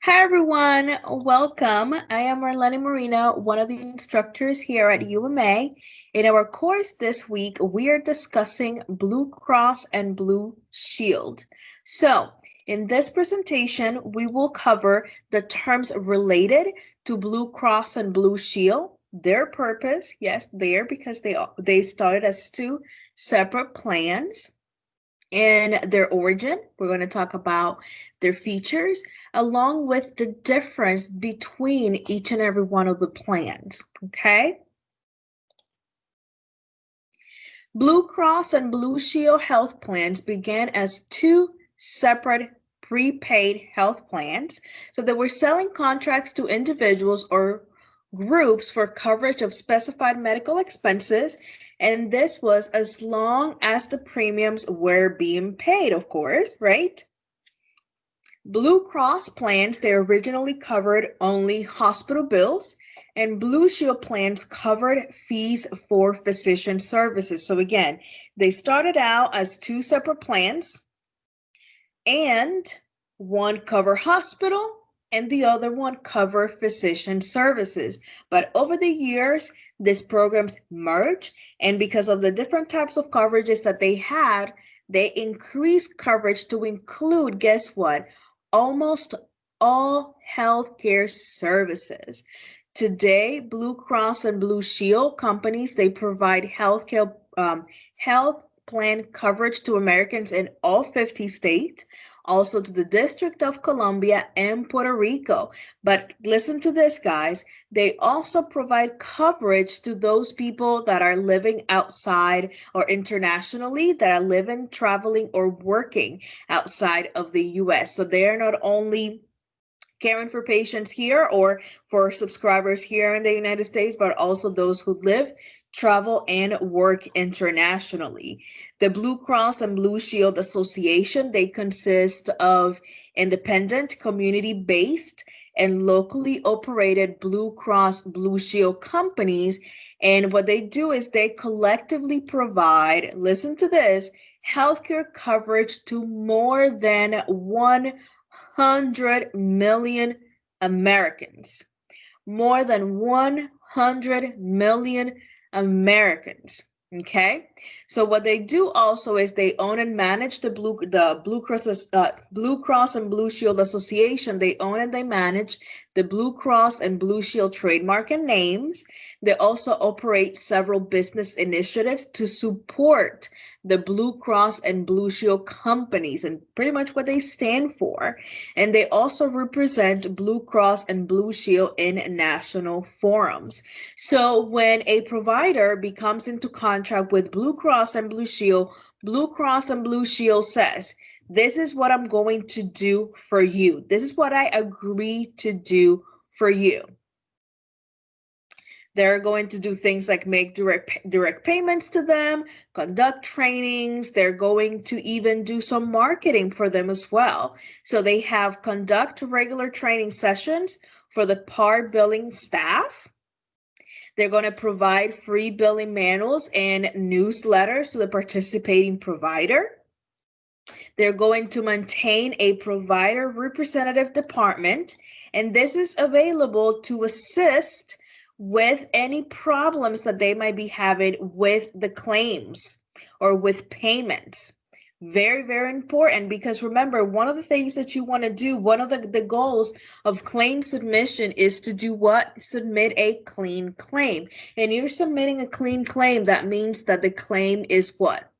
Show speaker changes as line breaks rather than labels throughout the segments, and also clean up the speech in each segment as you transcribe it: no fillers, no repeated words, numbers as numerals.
Hi everyone, welcome. I am Marlene Marina, one of the instructors here at UMA. In our course this week, we are discussing Blue Cross and Blue Shield. So, in this presentation, we will cover the terms related to Blue Cross and Blue Shield, their purpose, yes, there because they started as two separate plans, and their origin. We're going to talk about their features along with the difference between each and every one of the plans, okay? Blue Cross and Blue Shield health plans began as two separate prepaid health plans. So they were selling contracts to individuals or groups for coverage of specified medical expenses, and this was as long as the premiums were being paid, of course, right? Blue Cross plans, they originally covered only hospital bills, and Blue Shield plans covered fees for physician services. So again, they started out as two separate plans, and one cover hospital and the other one cover physician services. But over the years, these programs merged, and because of the different types of coverages that they had, they increased coverage to include, guess what? Almost all healthcare services. Today, Blue Cross and Blue Shield companies, they provide health plan coverage to Americans in all 50 states, also to the District of Columbia and Puerto Rico. But listen to this, guys. They also provide coverage to those people that are living outside or internationally, that are living, traveling, or working outside of the US. So they are not only caring for patients here or for subscribers here in the United States, but also those who live, travel, and work internationally. The Blue Cross and Blue Shield Association, they consist of independent, community-based, and locally operated Blue Cross Blue Shield companies. And what they do is they collectively provide, listen to this, healthcare coverage to more than 100 million Americans. More than 100 million Americans. Okay, so what they do also is they own and manage the Blue Cross and Blue Shield Association. They own and they manage the Blue Cross and Blue Shield trademark and names. They also operate several business initiatives to support the Blue Cross and Blue Shield companies and pretty much what they stand for. And they also represent Blue Cross and Blue Shield in national forums. So when a provider becomes into contract with Blue Cross and Blue Shield says, this is what I'm going to do for you. This is what I agree to do for you. They're going to do things like make direct payments to them, conduct trainings. They're going to even do some marketing for them as well. So they have conduct regular training sessions for the par billing staff. They're going to provide free billing manuals and newsletters to the participating provider. They're going to maintain a provider representative department, and this is available to assist with any problems that they might be having with the claims or with payments. Very, very important, because remember, one of the things that you want to do, one of the goals of claim submission is to do what? Submit a clean claim. And you're submitting a clean claim, that means that the claim is what?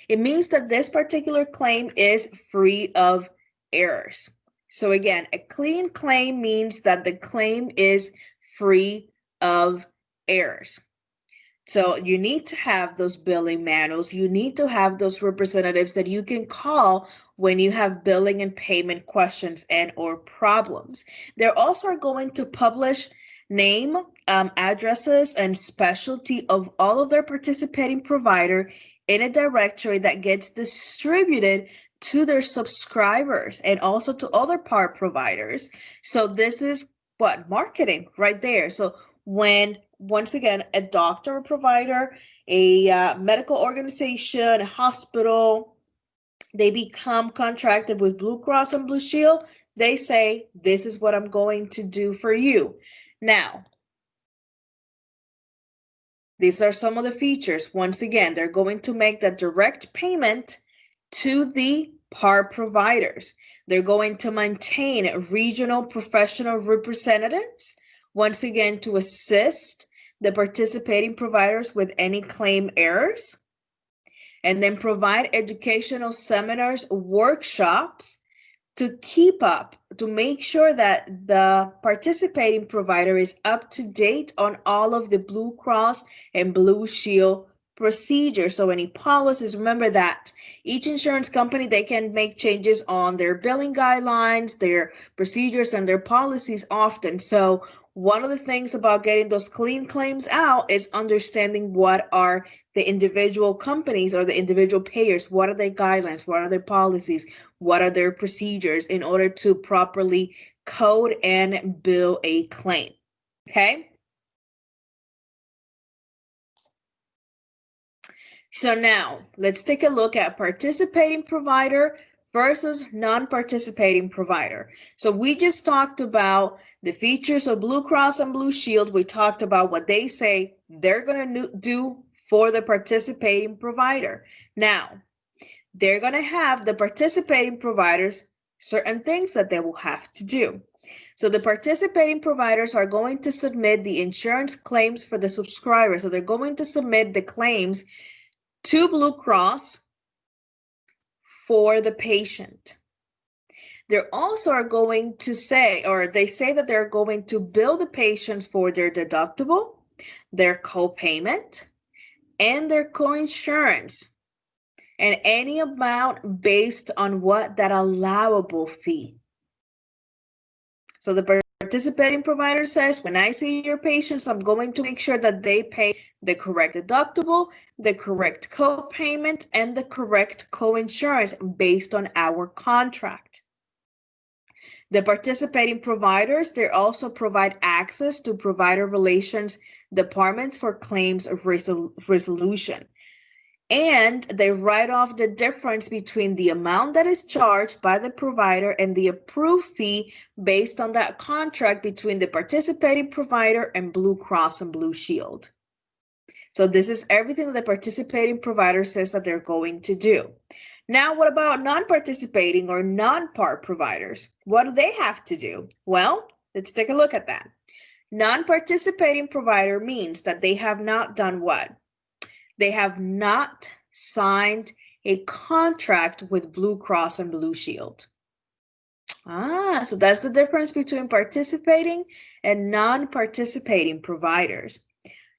It means that this particular claim is free of errors. So again, a clean claim means that the claim is free of errors. So you need to have those billing manuals. You need to have those representatives that you can call when you have billing and payment questions and or problems. They're also going to publish name, addresses, and specialty of all of their participating provider in a directory that gets distributed to their subscribers and also to other part providers. So this is what? Marketing right there. So when, once again, a doctor or provider, a medical organization, a hospital, they become contracted with Blue Cross and Blue Shield, they say, this is what I'm going to do for you. Now, these are some of the features. Once again, they're going to make the direct payment to the PAR providers. They're going to maintain regional professional representatives, once again, to assist the participating providers with any claim errors, and then provide educational seminars, workshops to keep up, to make sure that the participating provider is up to date on all of the Blue Cross and Blue Shield procedures. So any policies, remember that each insurance company, they can make changes on their billing guidelines, their procedures, and their policies often. So one of the things about getting those clean claims out is understanding what are the individual companies or the individual payers, what are their guidelines, what are their policies, what are their procedures in order to properly code and bill a claim, okay? So now let's take a look at participating provider versus non-participating provider. So we just talked about the features of Blue Cross and Blue Shield. We talked about what they say they're going to do for the participating provider. Now, they're going to have the participating providers certain things that they will have to do. So the participating providers are going to submit the insurance claims for the subscriber. So they're going to submit the claims to Blue Cross for the patient. They also are going to say, or they say that they're going to bill the patients for their deductible, their copayment, and their coinsurance, and any amount based on what that allowable fee. So the participating provider says, when I see your patients, I'm going to make sure that they pay the correct deductible, the correct copayment, and the correct coinsurance based on our contract. The participating providers, they also provide access to provider relations departments for claims of resolution. And they write off the difference between the amount that is charged by the provider and the approved fee based on that contract between the participating provider and Blue Cross and Blue Shield. So this is everything the participating provider says that they're going to do. Now, what about non-participating or non-PAR providers? What do they have to do? Well, let's take a look at that. Non-participating provider means that they have not done what? They have not signed a contract with Blue Cross and Blue Shield. So that's the difference between participating and non-participating providers.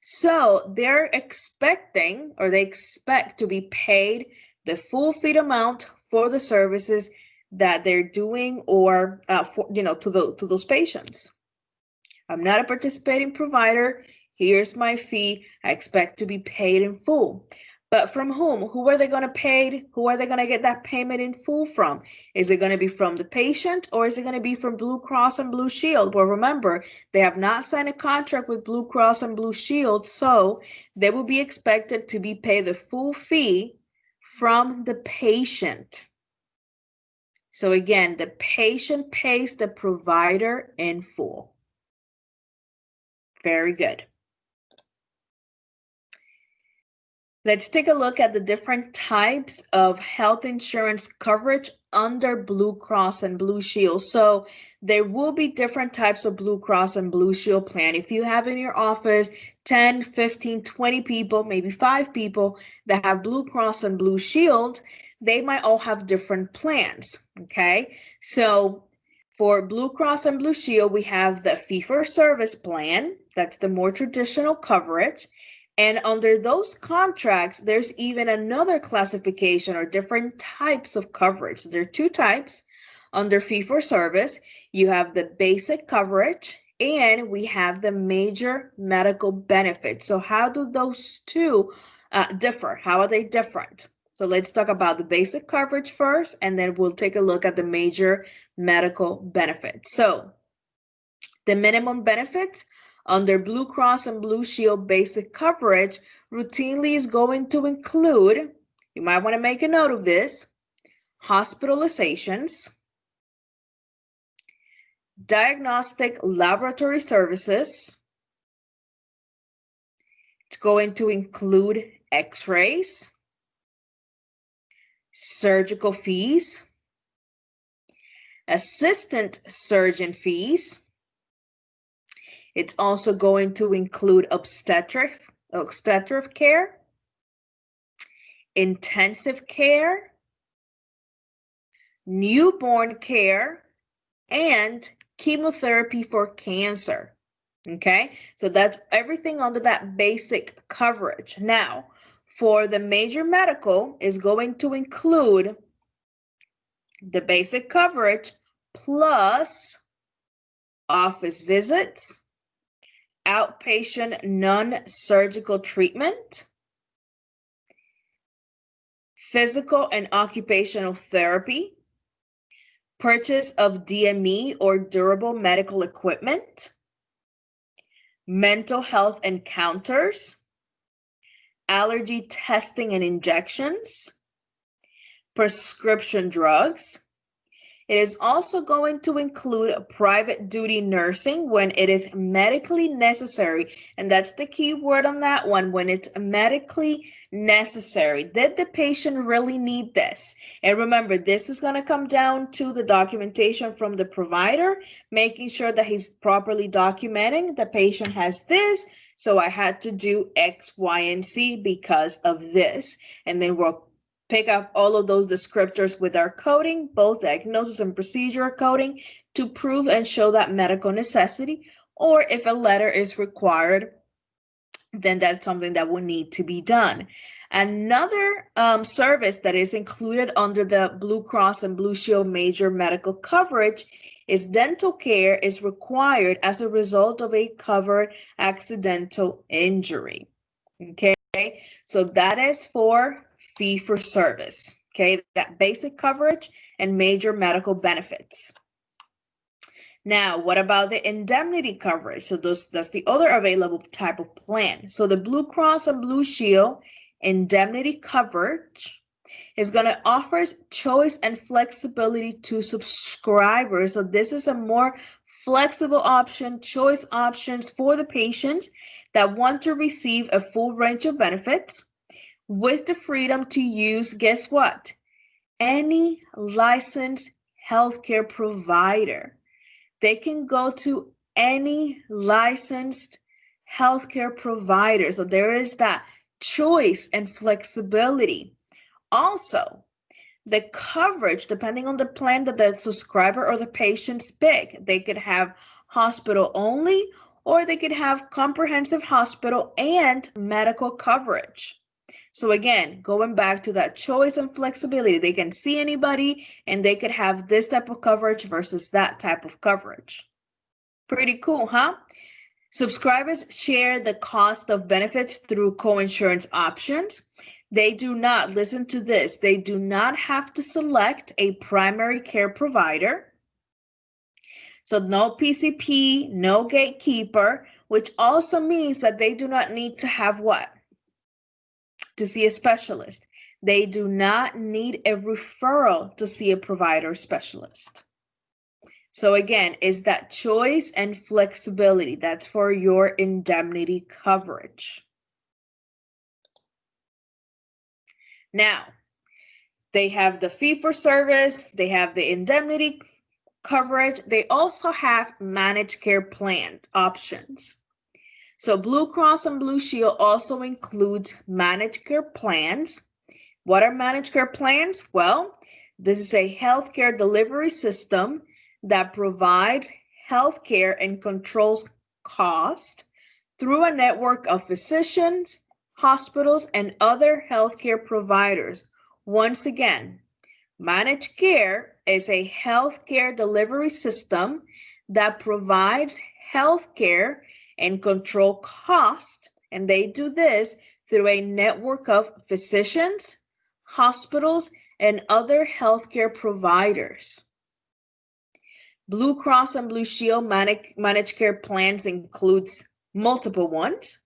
So they're expecting, or they expect to be paid the full fee amount for the services that they're doing, or to those patients. I'm not a participating provider. Here's my fee. I expect to be paid in full. But from whom? Who are they going to pay? Who are they going to get that payment in full from? Is it going to be from the patient, or is it going to be from Blue Cross and Blue Shield? Well, remember, they have not signed a contract with Blue Cross and Blue Shield, so they will be expected to be paid the full fee from the patient. So again, the patient pays the provider in full. Very good. Let's take a look at the different types of health insurance coverage under Blue Cross and Blue Shield. So there will be different types of Blue Cross and Blue Shield plan. If you have in your office 10, 15, 20 people, maybe 5 people that have Blue Cross and Blue Shield, they might all have different plans, okay? So for Blue Cross and Blue Shield, we have the fee-for-service plan. That's the more traditional coverage. And under those contracts, there's even another classification or different types of coverage. There are 2 types. Under fee-for-service, you have the basic coverage and we have the major medical benefits. So how do those 2 differ? How are they different? So let's talk about the basic coverage first, and then we'll take a look at the major medical benefits. So the minimum benefits under Blue Cross and Blue Shield basic coverage routinely is going to include, you might want to make a note of this, hospitalizations, diagnostic laboratory services. It's going to include x-rays, surgical fees, assistant surgeon fees. It's also going to include obstetric care, intensive care, newborn care, and chemotherapy for cancer. Okay, so that's everything under that basic coverage. Now, for the major medical is going to include the basic coverage plus office visits, outpatient non-surgical treatment, physical and occupational therapy, purchase of DME or durable medical equipment, mental health encounters, allergy testing and injections, prescription drugs. It is also going to include private duty nursing when it is medically necessary. And that's the key word on that one, when it's medically necessary. Did the patient really need this? And remember, this is going to come down to the documentation from the provider, making sure that he's properly documenting the patient has this. So I had to do X, Y, and Z because of this. And then we'll pick up all of those descriptors with our coding, both diagnosis and procedure coding, to prove and show that medical necessity. Or if a letter is required, then that's something that will need to be done. Another service that is included under the Blue Cross and Blue Shield major medical coverage is dental care is required as a result of a covered accidental injury. Okay, so that is for fee for service. Okay, that basic coverage and major medical benefits. Now, what about the indemnity coverage? So that's the other available type of plan. So the Blue Cross and Blue Shield indemnity coverage is going to offer choice and flexibility to subscribers. So this is a more flexible option, choice options for the patients that want to receive a full range of benefits with the freedom to use, guess what? Any licensed healthcare provider. They can go to any licensed healthcare provider. So there is that choice and flexibility. Also, the coverage, depending on the plan that the subscriber or the patients pick, they could have hospital only, or they could have comprehensive hospital and medical coverage. So again, going back to that choice and flexibility, they can see anybody and they could have this type of coverage versus that type of coverage. Pretty cool, huh? Subscribers share the cost of benefits through coinsurance options. They do not, listen to this, they do not have to select a primary care provider. So no PCP, no gatekeeper, which also means that they do not need to have what? To see a specialist. They do not need a referral to see a provider specialist. So again, is that choice and flexibility. That's for your indemnity coverage. Now, they have the fee for service, they have the indemnity coverage, they also have managed care plan options. So Blue Cross and Blue Shield also includes managed care plans. What are managed care plans? Well, this is a healthcare delivery system that provides healthcare and controls cost through a network of physicians, hospitals, and other healthcare providers. Once again, managed care is a healthcare delivery system that provides healthcare and control cost, and they do this through a network of physicians, hospitals, and other healthcare providers. Blue Cross and Blue Shield managed care plans includes multiple ones.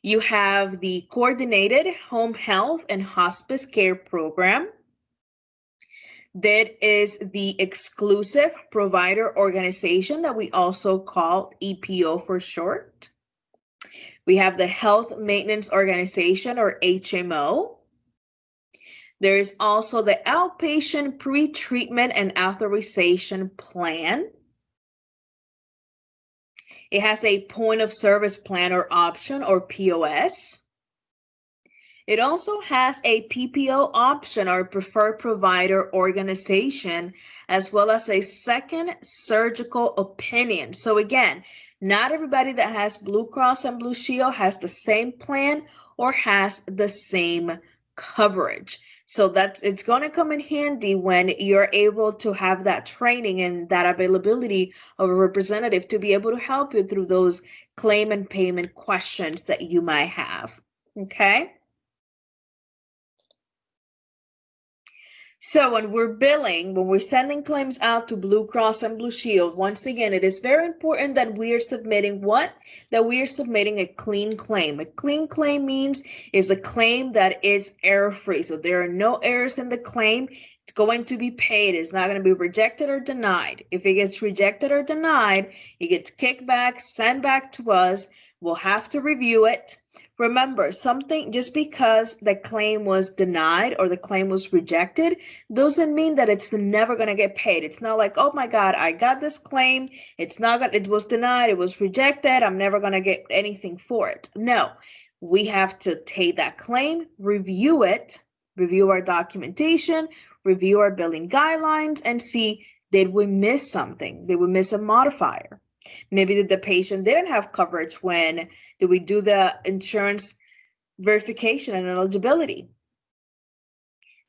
You have the Coordinated Home Health and Hospice Care Program, That is the exclusive provider organization that we also call EPO for short. We have the Health Maintenance Organization, or HMO. There is also the Outpatient Pre-Treatment and Authorization Plan. It has a Point of Service Plan or option, or POS. It also has a PPO option, or Preferred Provider Organization, as well as a second surgical opinion. So again, not everybody that has Blue Cross and Blue Shield has the same plan or has the same coverage. So it's going to come in handy when you're able to have that training and that availability of a representative to be able to help you through those claim and payment questions that you might have. Okay. So when we're billing, when we're sending claims out to Blue Cross and Blue Shield, once again, it is very important that we are submitting what? That we are submitting a clean claim. A clean claim means is a claim that is error-free. So there are no errors in the claim. It's going to be paid. It's not going to be rejected or denied. If it gets rejected or denied, it gets kicked back, sent back to us. We'll have to review it. Remember, something just because the claim was denied or the claim was rejected doesn't mean that it's never going to get paid. It's not like, oh my God, I got this claim. It's not gonna, it was denied. It was rejected. I'm never going to get anything for it. No, we have to take that claim, review it, review our documentation, review our billing guidelines, and see, did we miss something? Did we miss a modifier? Maybe the patient didn't have coverage when did we do the insurance verification and eligibility?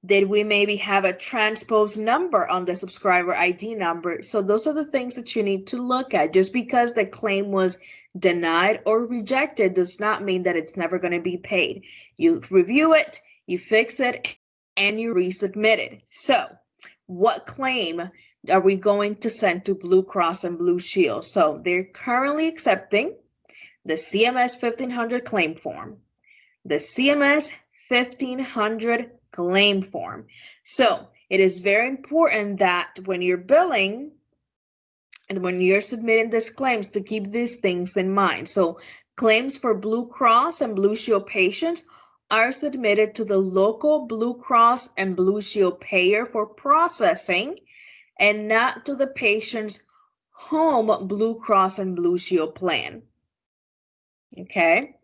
Did we maybe have a transposed number on the subscriber ID number? So those are the things that you need to look at. Just because the claim was denied or rejected does not mean that it's never going to be paid. You review it, you fix it, and you resubmit it. So what claim are we going to send to Blue Cross and Blue Shield? So they're currently accepting the CMS 1500 claim form, the CMS 1500 claim form. So it is very important that when you're billing and when you're submitting these claims to keep these things in mind. So claims for Blue Cross and Blue Shield patients are submitted to the local Blue Cross and Blue Shield payer for processing and not to the patient's home Blue Cross and Blue Shield plan. Okay.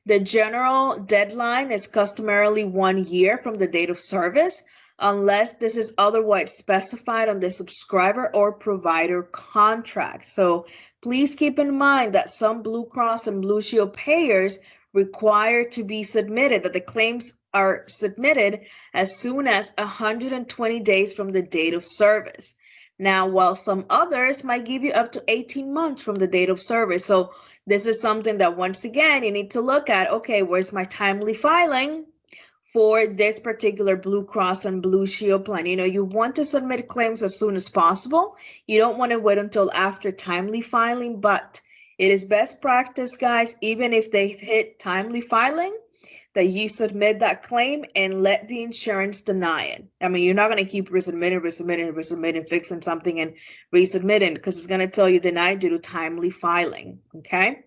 The general deadline is customarily 1 year from the date of service, unless this is otherwise specified on the subscriber or provider contract. So please keep in mind that some Blue Cross and Blue Shield payers require to be submitted, that the claims are submitted as soon as 120 days from the date of service. Now, while some others might give you up to 18 months from the date of service. So this is something that, once again, you need to look at. Okay, where's my timely filing for this particular Blue Cross and Blue Shield plan? You know, you want to submit claims as soon as possible. You don't want to wait until after timely filing, but it is best practice, guys, even if they hit timely filing, that you submit that claim and let the insurance deny it. I mean, you're not going to keep resubmitting, fixing something and resubmitting, because it's going to tell you denied due to timely filing. Okay.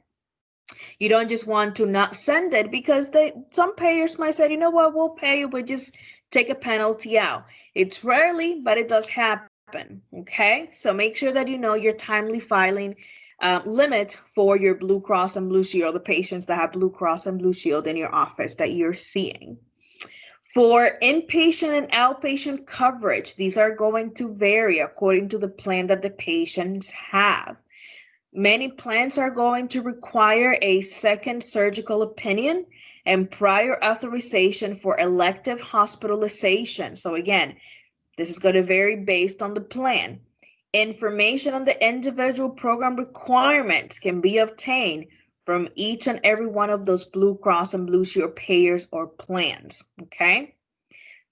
You don't just want to not send it because some payers might say, you know what, we'll pay you, but just take a penalty out. It's rarely, but it does happen. Okay. So make sure that you know your timely filing limit for your Blue Cross and Blue Shield, the patients that have Blue Cross and Blue Shield in your office that you're seeing. For inpatient and outpatient coverage, these are going to vary according to the plan that the patients have. Many plans are going to require a second surgical opinion and prior authorization for elective hospitalization. So again, this is going to vary based on the plan. Information on the individual program requirements can be obtained from each and every one of those Blue Cross and Blue Shield payers or plans. Okay.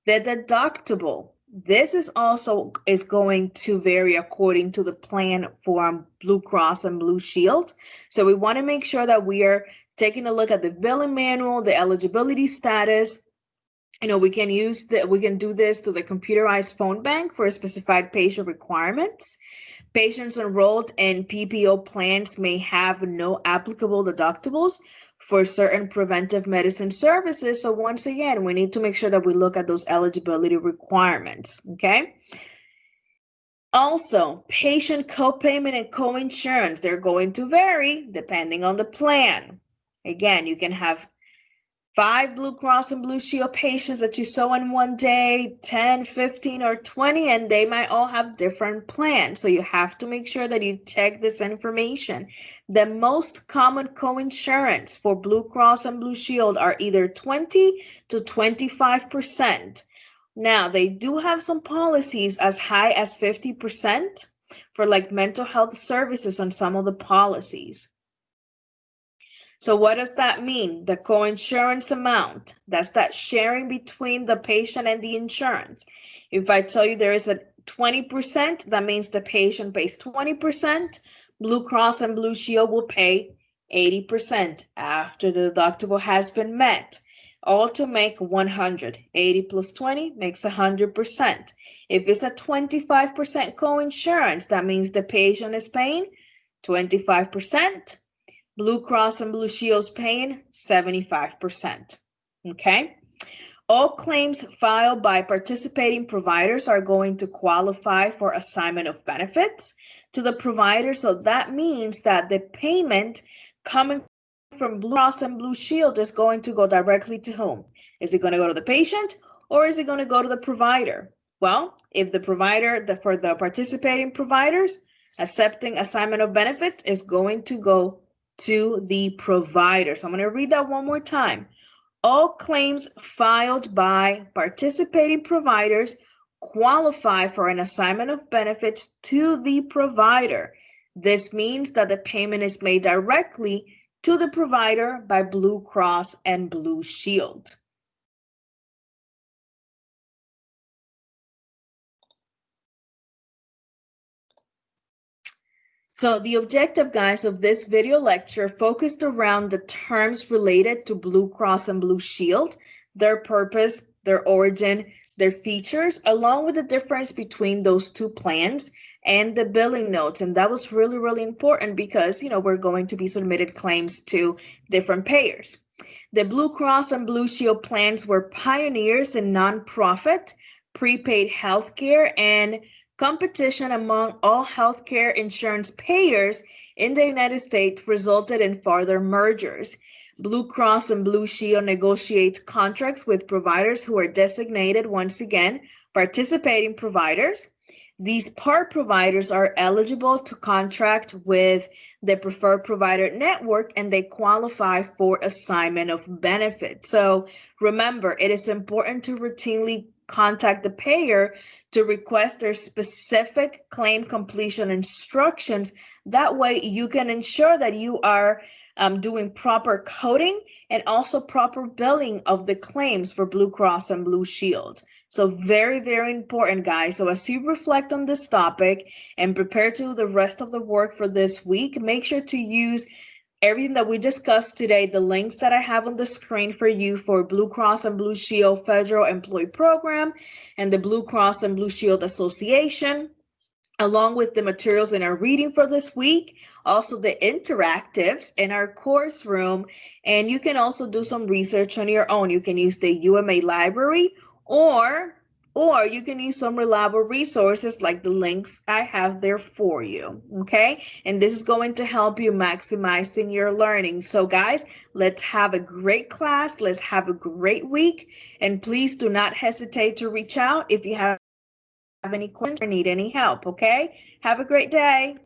The deductible. This is also going to vary according to the plan for Blue Cross and Blue Shield. So we want to make sure that we are taking a look at the billing manual, the eligibility status, We can do this through the computerized phone bank for specified patient requirements. Patients enrolled in PPO plans may have no applicable deductibles for certain preventive medicine services. So once again, we need to make sure that we look at those eligibility requirements, okay? Also, patient copayment and coinsurance, they're going to vary depending on the plan. Again, you can have 5 Blue Cross and Blue Shield patients that you saw in one day, 10, 15, or 20, and they might all have different plans. So you have to make sure that you check this information. The most common coinsurance for Blue Cross and Blue Shield are either 20 to 25%. Now, they do have some policies as high as 50% for like mental health services on some of the policies. So what does that mean? The coinsurance amount, that's that sharing between the patient and the insurance. If I tell you there is a 20%, that means the patient pays 20%. Blue Cross and Blue Shield will pay 80% after the deductible has been met, all to make 100. 80 plus 20 makes 100%. If it's a 25% coinsurance, that means the patient is paying 25%. Blue Cross and Blue Shield's paying 75%, okay? All claims filed by participating providers are going to qualify for assignment of benefits to the provider. So that means that the payment coming from Blue Cross and Blue Shield is going to go directly to whom? Is it going to go to the patient or is it going to go to the provider? Well, if the provider, for the participating providers, accepting assignment of benefits is going to go to the provider. So I'm going to read that one more time. All claims filed by participating providers qualify for an assignment of benefits to the provider. This means that the payment is made directly to the provider by Blue Cross and Blue Shield. So the objective, guys, of this video lecture focused around the terms related to Blue Cross and Blue Shield, their purpose, their origin, their features, along with the difference between those two plans and the billing notes. And that was really, really important because, we're going to be submitted claims to different payers. The Blue Cross and Blue Shield plans were pioneers in nonprofit, prepaid healthcare, and competition among all healthcare insurance payers in the United States resulted in further mergers. Blue Cross and Blue Shield negotiates contracts with providers who are designated, once again, participating providers. These part providers are eligible to contract with the preferred provider network and they qualify for assignment of benefits. So remember, it is important to routinely contact the payer to request their specific claim completion instructions. That way you can ensure that you are doing proper coding and also proper billing of the claims for Blue Cross and Blue Shield. So very, very important, guys. So as you reflect on this topic and prepare to do the rest of the work for this week, make sure to use everything that we discussed today, the links that I have on the screen for you for Blue Cross and Blue Shield Federal Employee Program and the Blue Cross and Blue Shield Association, along with the materials in our reading for this week, also the interactives in our course room, and you can also do some research on your own. You can use the UMA library or you can use some reliable resources like the links I have there for you, okay? And this is going to help you maximizing your learning. So guys, let's have a great class. Let's have a great week. And please do not hesitate to reach out if you have any questions or need any help, okay? Have a great day.